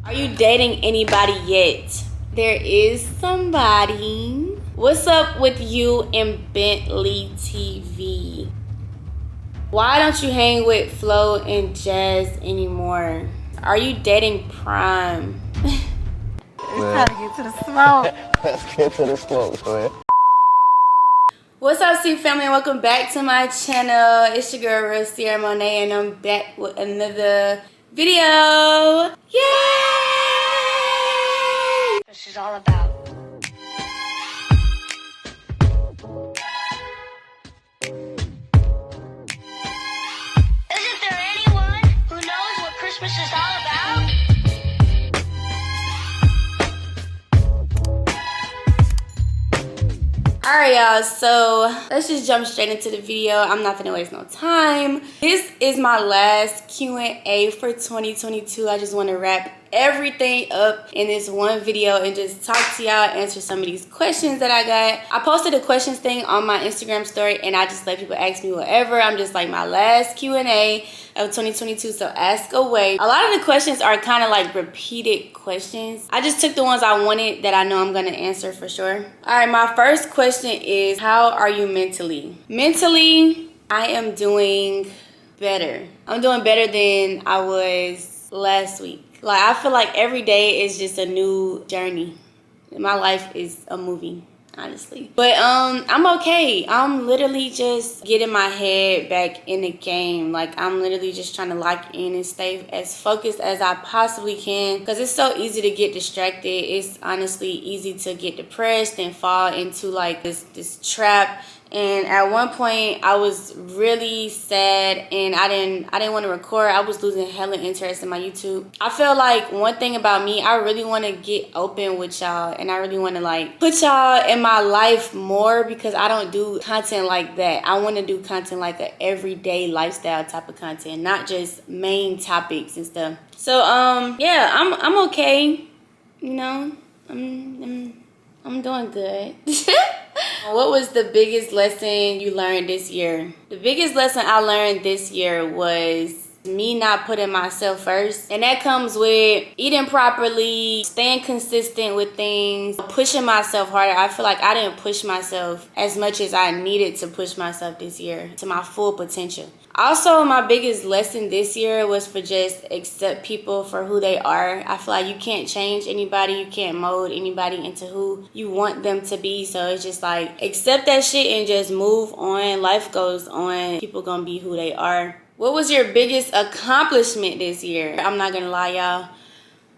Are you dating anybody yet? There is somebody. What's up with you and Bentley TV? Why don't you hang with Flo and Jazz anymore? Are you dating Prime? It's time to get to the smoke. Let's get to the smoke, man. What's up, C family? Welcome back to my channel. It's your girl, real Ciaramona, and I'm back with another video. Yay! This is all about. Isn't there anyone who knows what Christmas is all about? Alright, y'all, so let's just jump straight into the video. I'm not gonna waste no time. This is my last Q&A for 2022. I just want to wrap everything up in this one video and just talk to y'all, answer some of these questions that I got. I posted a questions thing on my Instagram story and I just let people ask me whatever. I'm just like, my last Q&A of 2022, so ask away. A lot of the questions are kind of like repeated questions. I just took the ones I wanted that I know I'm gonna answer for sure. All right, my first question is, how are you mentally? Mentally, I am doing better. I'm doing better than I was last week. Like, I feel like every day is just a new journey. My life is a movie, honestly. But I'm okay. I'm literally just getting my head back in the game. Like, I'm literally just trying to lock in and stay as focused as I possibly can, because it's so easy to get distracted. It's honestly easy to get depressed and fall into like this trap. And at one point I was really sad and I didn't want to record. I was losing hella interest in my YouTube. I feel like one thing about me, I really want to get open with y'all and I really want to like put y'all in my life more, because I don't do content like that. I want to do content like a everyday lifestyle type of content, not just main topics and stuff. So yeah, I'm okay. You know, I'm doing good. What was the biggest lesson you learned this year? The biggest lesson I learned this year was me not putting myself first. And that comes with eating properly, staying consistent with things, pushing myself harder. I feel like I didn't push myself as much as I needed to push myself this year to my full potential. Also, my biggest lesson this year was for just accept people for who they are. I feel like you can't change anybody. You can't mold anybody into who you want them to be. So it's just like, accept that shit and just move on. Life goes on. People gonna be who they are. What was your biggest accomplishment this year? I'm not gonna lie, y'all,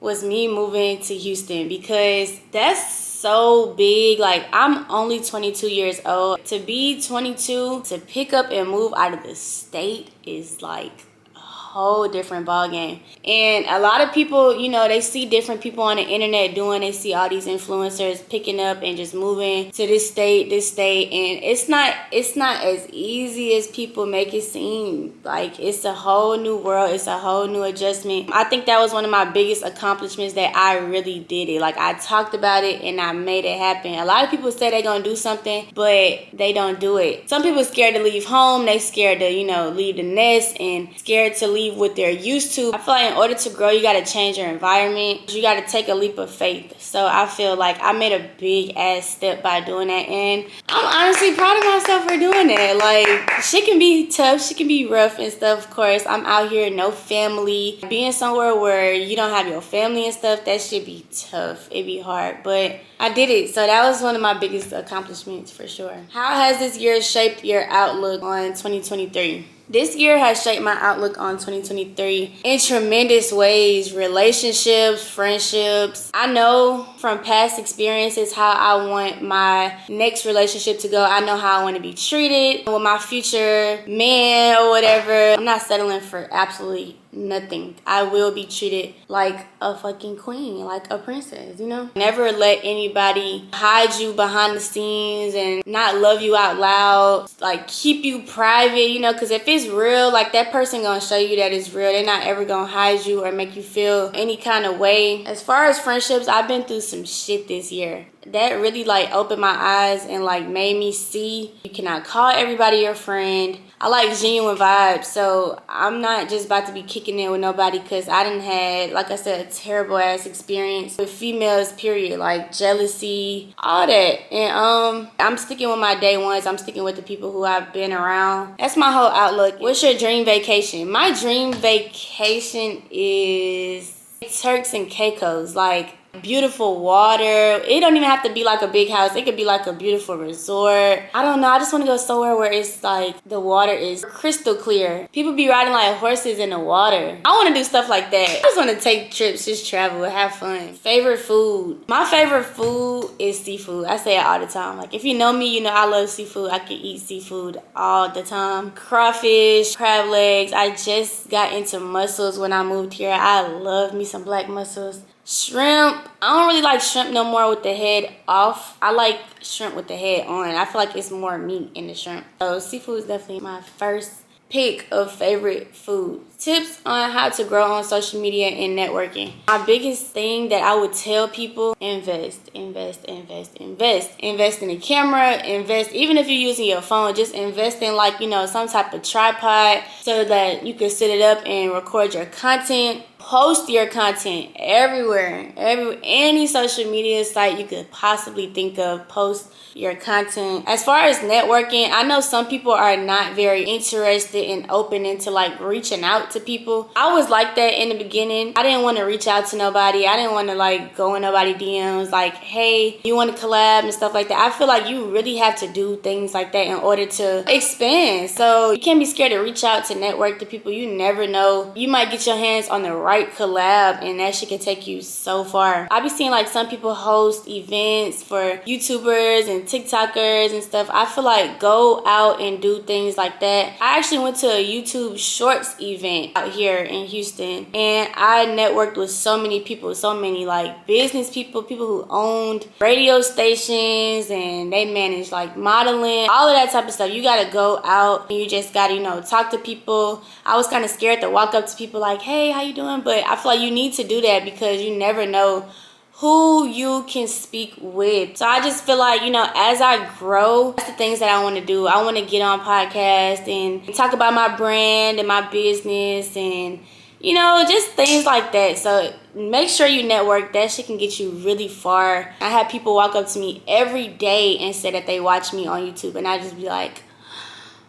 was me moving to Houston, because that's so big. Like, I'm only 22 years old. To be 22, to pick up and move out of the state is like a whole different ball game. And a lot of people, you know, they see different people on the internet doing, they see all these influencers picking up and just moving to this state, and it's not as easy as people make it seem. Like, it's a whole new world, it's a whole new adjustment. I think that was one of my biggest accomplishments, that I really did it. Like, I talked about it and I made it happen. A lot of people say they're gonna do something, but they don't do it. Some people are scared to leave home, they scared to, you know, leave the nest and scared to leave what they're used to. I feel like in order to grow, you got to change your environment. You got to take a leap of faith. So I feel like I made a big ass step by doing that, and I'm honestly proud of myself for doing that. Like, shit can be tough, shit can be rough and stuff. Of course, I'm out here, no family, being somewhere where you don't have your family and stuff. That shit be tough. It be hard, but I did it. So that was one of my biggest accomplishments for sure. How has this year shaped your outlook on 2023? This year has shaped my outlook on 2023 in tremendous ways. Relationships, friendships. I know from past experiences how I want my next relationship to go. I know how I want to be treated with my future man or whatever. I'm not settling for absolutely nothing. I will be treated like a fucking queen, like a princess, you know? Never let anybody hide you behind the scenes and not love you out loud. Like, keep you private, you know? Because if it's real, like, that person gonna show you that it's real. They're not ever gonna hide you or make you feel any kind of way. As far as friendships, I've been through some shit this year. that really like opened my eyes and like made me see you cannot call everybody your friend. I like genuine vibes, so I'm not just about to be kicking it with nobody because I done had, like I said, a terrible ass experience with females, period, like jealousy, all that. And I'm sticking with my day ones. I'm sticking with the people who I've been around. That's my whole outlook. What's your dream vacation? My dream vacation is Turks and Caicos, like beautiful water. It don't even have to be like a big house. It could be like a beautiful resort. I don't know. I just want to go somewhere where it's like the water is crystal clear. People be riding like horses in the water. I want to do stuff like that. I just want to take trips, just travel, have fun. Favorite food. My favorite food is seafood. I say it all the time. Like if you know me, you know I love seafood. I can eat seafood all the time. Crawfish, crab legs. I just got into mussels when I moved here. I love me some black mussels. Shrimp. I don't really like shrimp no more with the head off. I like shrimp with the head on. I feel like it's more meat in the shrimp. So seafood is definitely my first pick of favorite food. Tips on how to grow on social media and networking. My biggest thing that I would tell people, invest in a camera, invest, even if you're using your phone, just invest in like, you know, some type of tripod so that you can set it up and record your content. Post your content everywhere, any social media site you could possibly think of. Post your content. As far as networking, I know some people are not very interested and open into like reaching out to people. I was like that in the beginning. I didn't want to reach out to nobody. I didn't want to like go in nobody's DMs like, hey, you want to collab and stuff like that. I feel like you really have to do things like that in order to expand. So you can't be scared to reach out to network to people. You never know. You might get your hands on the right collab and that shit can take you so far. I be seeing like some people host events for YouTubers and TikTokers and stuff. I feel like go out and do things like that. I actually went to a YouTube Shorts event out here in Houston and I networked with so many people, so many like business people, people who owned radio stations and they manage like modeling, all of that type of stuff. You gotta go out and you just gotta, you know, talk to people. I was kind of scared to walk up to people like, hey, how you doing? But I feel like you need to do that because you never know who you can speak with. So I just feel like, you know, as I grow, that's the things that I want to do. I want to get on podcasts and talk about my brand and my business and, you know, just things like that. So make sure you network. That shit can get you really far. I have people walk up to me every day and say that they watch me on YouTube and I just be like,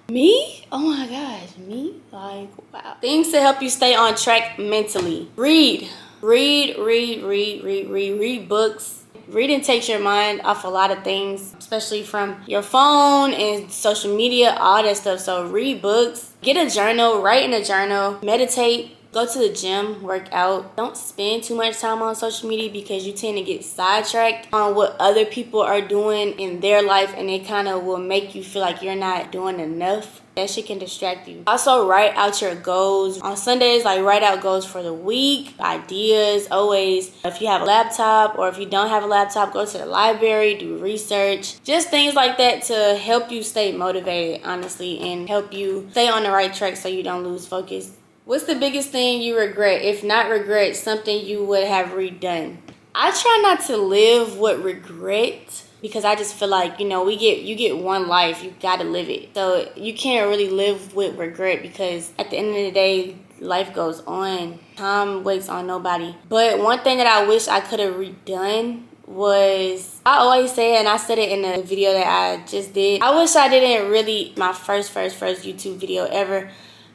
me? Oh my gosh, me? Like, wow. Things to help you stay on track mentally. Read books. Reading takes your mind off a lot of things, especially from your phone and social media, all that stuff. So read books, get a journal, write in a journal, meditate, go to the gym, work out. Don't spend too much time on social media because you tend to get sidetracked on what other people are doing in their life and it kind of will make you feel like you're not doing enough. That shit can distract you. Also, write out your goals. On Sundays, like write out goals for the week, ideas, always. If you have a laptop or if you don't have a laptop, go to the library, do research. Just things like that to help you stay motivated, honestly, and help you stay on the right track so you don't lose focus. What's the biggest thing you regret? If not regret, something you would have redone. I try not to live with regret because I just feel like, you know, you get one life, you gotta live it. So you can't really live with regret because at the end of the day, life goes on. Time waits on nobody. But one thing that I wish I could have redone was, I always say, and I said it in the video that I just did, I wish I didn't really, my first YouTube video ever,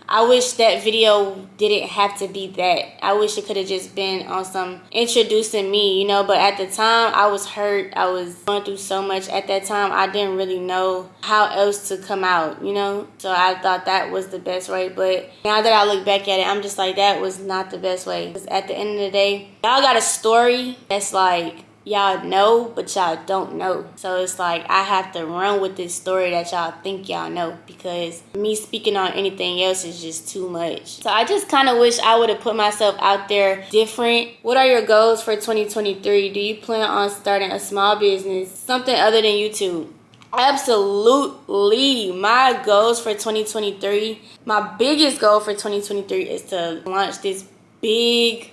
I wish that video didn't have to be that. I wish it could have just been on some introducing me, you know, but at the time I was hurt. I was going through so much at that time. I didn't really know how else to come out, you know, so I thought that was the best way. But now that I look back at it, I'm just like, that was not the best way. Because at the end of the day, y'all got a story that's like, y'all know, but y'all don't know. So it's like I have to run with this story that y'all think y'all know because me speaking on anything else is just too much. So I just kind of wish I would have put myself out there different. What are your goals for 2023? Do you plan on starting a small business, something other than YouTube? Absolutely. My goals for 2023, my biggest goal for 2023 is to launch this big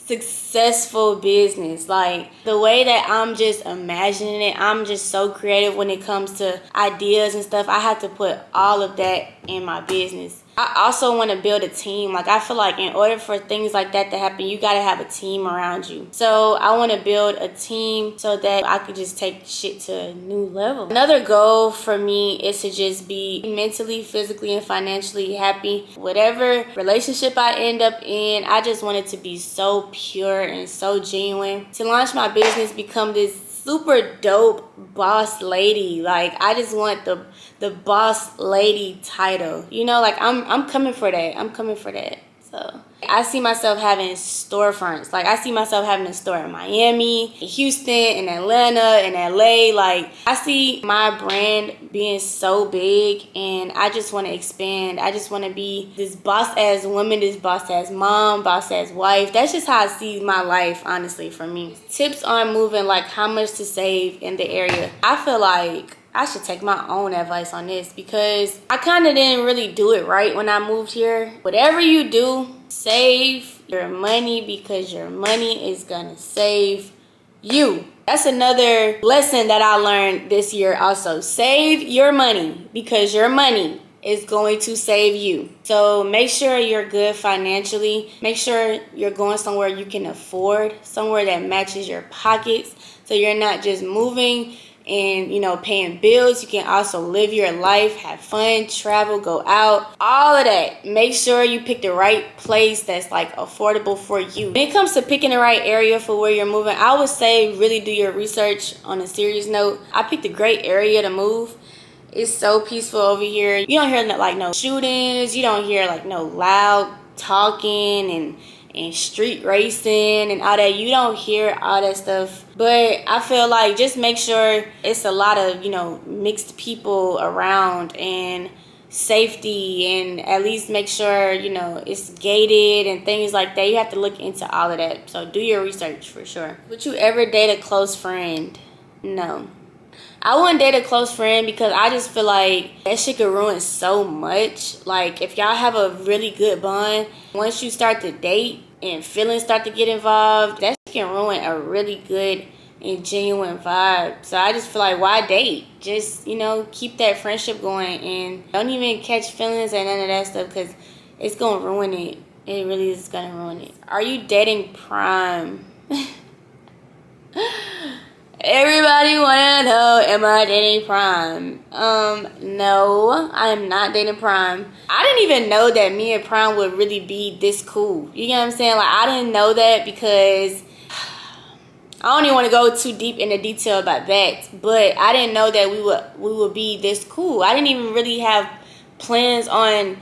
successful business. Like the way that I'm just imagining it, I'm just so creative when it comes to ideas and stuff. I have to put all of that in my business. I also want to build a team. Like I feel like in order for things like that to happen, you got to have a team around you. So I want to build a team so that I could just take shit to a new level. Another goal for me is to just be mentally, physically, and financially happy. Whatever relationship I end up in, I just want it to be so pure and so genuine. To launch my business, become this super dope boss lady. Like I just want the boss lady title. You know, like I'm coming for that. I'm coming for that. So I see myself having storefronts. Like I see myself having a store in Miami, in Houston, in Atlanta, in LA. Like I see my brand being so big, and I just want to expand. I just want to be this boss ass woman, this boss ass mom, boss ass wife. That's just how I see my life, honestly, for me. Tips on moving, like how much to save in the area. I feel like I should take my own advice on this because I kind of didn't really do it right when I moved here. Whatever you do, save your money because your money is gonna save you. That's another lesson that I learned this year also. Save your money because your money is going to save you. So make sure you're good financially. Make sure you're going somewhere you can afford, somewhere that matches your pockets, so you're not just moving and, you know, paying bills. You can also live your life, have fun, travel, go out, all of that. Make sure you pick the right place that's like affordable for you. When it comes to picking the right area for where you're moving, I would say really do your research. On a serious note, I picked a great area to move. It's so peaceful over here. You don't hear like no shootings. You don't hear like no loud talking and street racing and all that. You don't hear all that stuff. But I feel like just make sure it's a lot of, you know, mixed people around and safety, and at least make sure, you know, it's gated and things like that. You have to look into all of that. So do your research for sure. Would you ever date a close friend? No. I wouldn't date a close friend because I just feel like that shit could ruin so much. Like if y'all have a really good bond, once you start to date and feelings start to get involved, that shit can ruin a really good and genuine vibe. So I just feel like, why date? Just, you know, keep that friendship going and don't even catch feelings and none of that stuff because it's gonna ruin it. It really is gonna ruin it. Are you dating prime? Everybody wanna know, am I dating prime? No, I am not dating prime. I didn't even know that me and prime would really be this cool. You get what I'm saying? Like I didn't know that because I don't even want to go too deep into detail about that. But I didn't know that we would be this cool. I didn't even really have plans on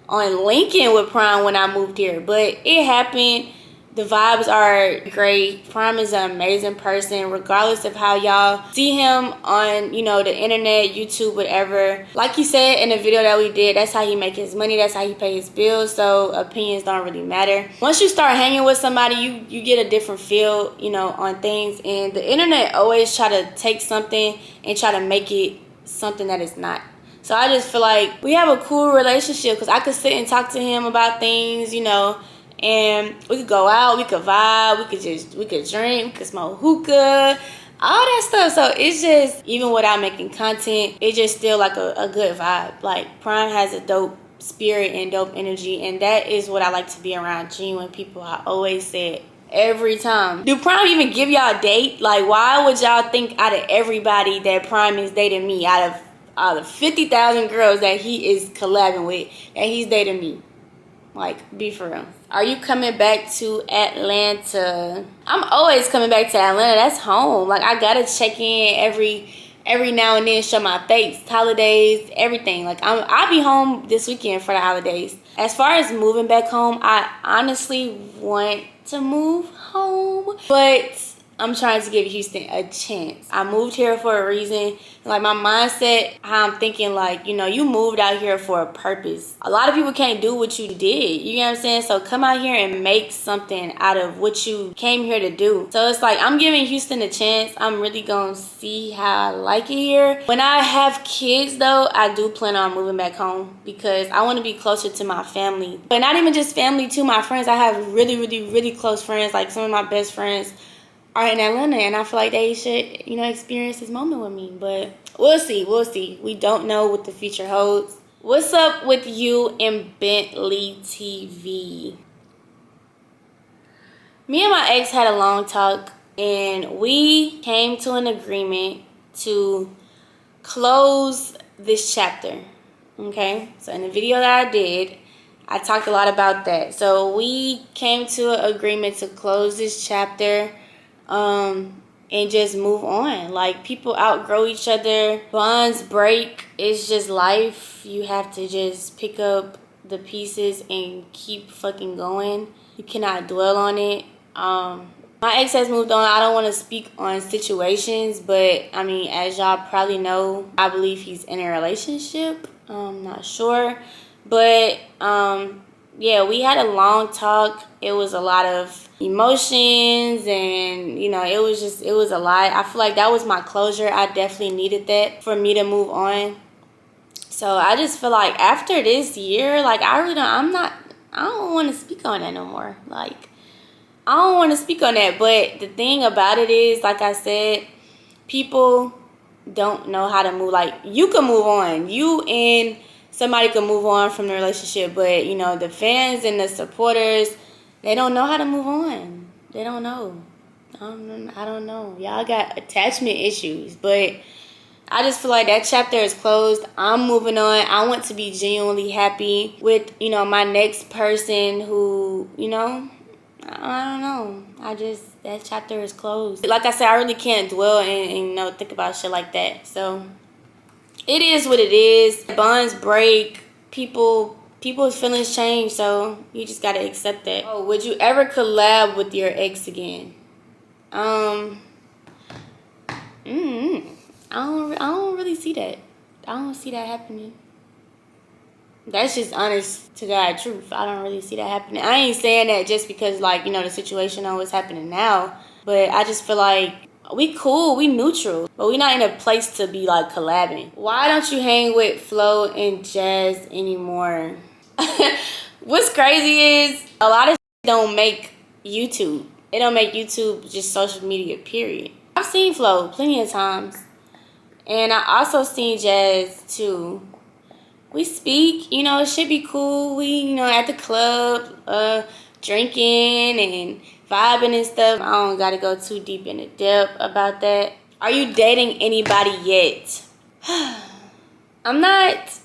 linking with prime when I moved here, but it happened. The vibes are great. Prime is an amazing person, regardless of how y'all see him on, you know, the internet, YouTube, whatever. Like he said in the video that we did, that's how he make his money. That's how he pay his bills. So opinions don't really matter. Once you start hanging with somebody, you get a different feel, you know, on things. And the internet always try to take something and try to make it something that it's not. So I just feel like we have a cool relationship because I could sit and talk to him about things, you know, and we could go out, we could vibe, we could drink, we could smoke hookah, all that stuff. So it's just, even without making content, it's just still like a good vibe. Like Prime has a dope spirit and dope energy, and that is what I like to be around, genuine people. I always say it every time. Do Prime even give y'all a date? Like why would y'all think out of everybody that Prime is dating me? Out of 50,000 girls that he is collabing with, and he's dating me? Like, be for real. Are you coming back to Atlanta? I'm always coming back to Atlanta. That's home. Like, I gotta check in every now and then, show my face, holidays, everything. Like, I'll be home this weekend for the holidays. As far as moving back home, I honestly want to move home, but I'm trying to give Houston a chance. I moved here for a reason. Like, my mindset, how I'm thinking, like, you know, you moved out here for a purpose. A lot of people can't do what you did. You know what I'm saying? So come out here and make something out of what you came here to do. So it's like, I'm giving Houston a chance. I'm really gonna see how I like it here. When I have kids, though, I do plan on moving back home because I want to be closer to my family. But not even just family, to my friends. I have really, really, really close friends. Like, some of my best friends are in Atlanta, and I feel like they should, you know, experience this moment with me. But we'll see. We don't know what the future holds. What's up with you and Bentley TV? Me and my ex had a long talk, and we came to an agreement to close this chapter. Okay, so in the video that I did, I talked a lot about that. So we came to an agreement to close this chapter, and just move on. Like, people outgrow each other, bonds break. It's just life. You have to just pick up the pieces and keep fucking going. You cannot dwell on it. My ex has moved on. I don't want to speak on situations, but I mean, as y'all probably know, I believe he's in a relationship. I'm not sure, but yeah, we had a long talk. It was a lot of emotions, and you know, it was a lot. I feel like that was my closure. I definitely needed that for me to move on. So I just feel like after this year, like, I don't want to speak on that no more. Like, I don't want to speak on that. But the thing about it is, like I said, people don't know how to move. Like, you can move on. You and somebody can move on from the relationship, but you know, the fans and the supporters, they don't know how to move on. They don't know. I don't know. Y'all got attachment issues, but I just feel like that chapter is closed. I'm moving on. I want to be genuinely happy with, you know, my next person who, you know, I don't know. That chapter is closed. Like I said, I really can't dwell and you know, think about shit like that. So it is what it is. Bonds break. People's feelings change, so you just gotta accept that. Oh, would you ever collab with your ex again? I don't really see that. I don't see that happening. That's just honest to God truth. I don't really see that happening. I ain't saying that just because, like, you know, the situation on what's happening now, but I just feel like we cool, we neutral, but we not in a place to be like collabing. Why don't you hang with Flo and Jazz anymore? What's crazy is a lot of don't make YouTube. It don't make YouTube just social media, period. I've seen Flo plenty of times, and I also seen Jazz too. We speak, you know, it should be cool. We, you know, at the club, drinking and vibing and stuff. I don't gotta go too deep into depth about that. Are you dating anybody yet? I'm not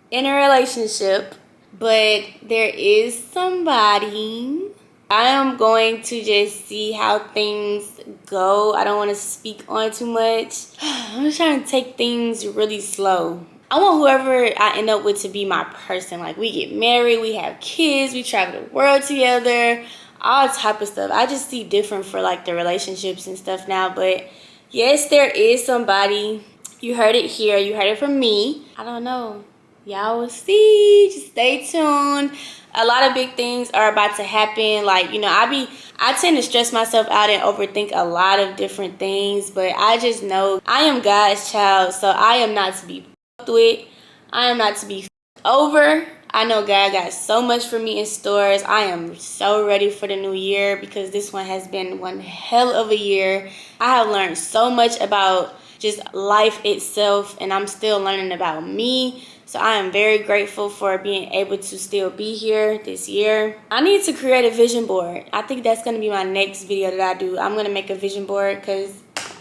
in a relationship, but there is somebody. I am going to just see how things go. I don't want to speak on too much. I'm just trying to take things really slow. I want whoever I end up with to be my person. Like, we get married, we have kids, we travel the world together, all type of stuff. I just see different for like the relationships and stuff now. But yes, there is somebody. You heard it here. You heard it from me. I don't know. Y'all will see. Just stay tuned. A lot of big things are about to happen. Like, you know, I tend to stress myself out and overthink a lot of different things. But I just know I am God's child. So I am not to be fucked with. I am not to be over. I know God got so much for me in stores. I am so ready for the new year because this one has been one hell of a year. I have learned so much about just life itself, and I'm still learning about me. So I am very grateful for being able to still be here this year. I need to create a vision board. I think that's going to be my next video that I do. I'm going to make a vision board because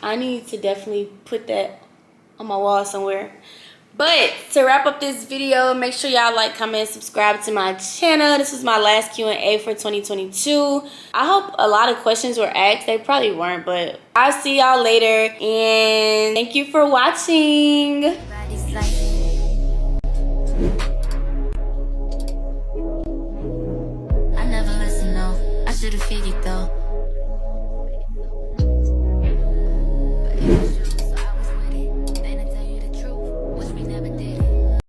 I need to definitely put that on my wall somewhere. But to wrap up this video, make sure y'all like, comment, and subscribe to my channel. This was my last Q&A for 2022. I hope a lot of questions were asked. They probably weren't, but I'll see y'all later. And thank you for watching. I never listen, no. I should've figured though.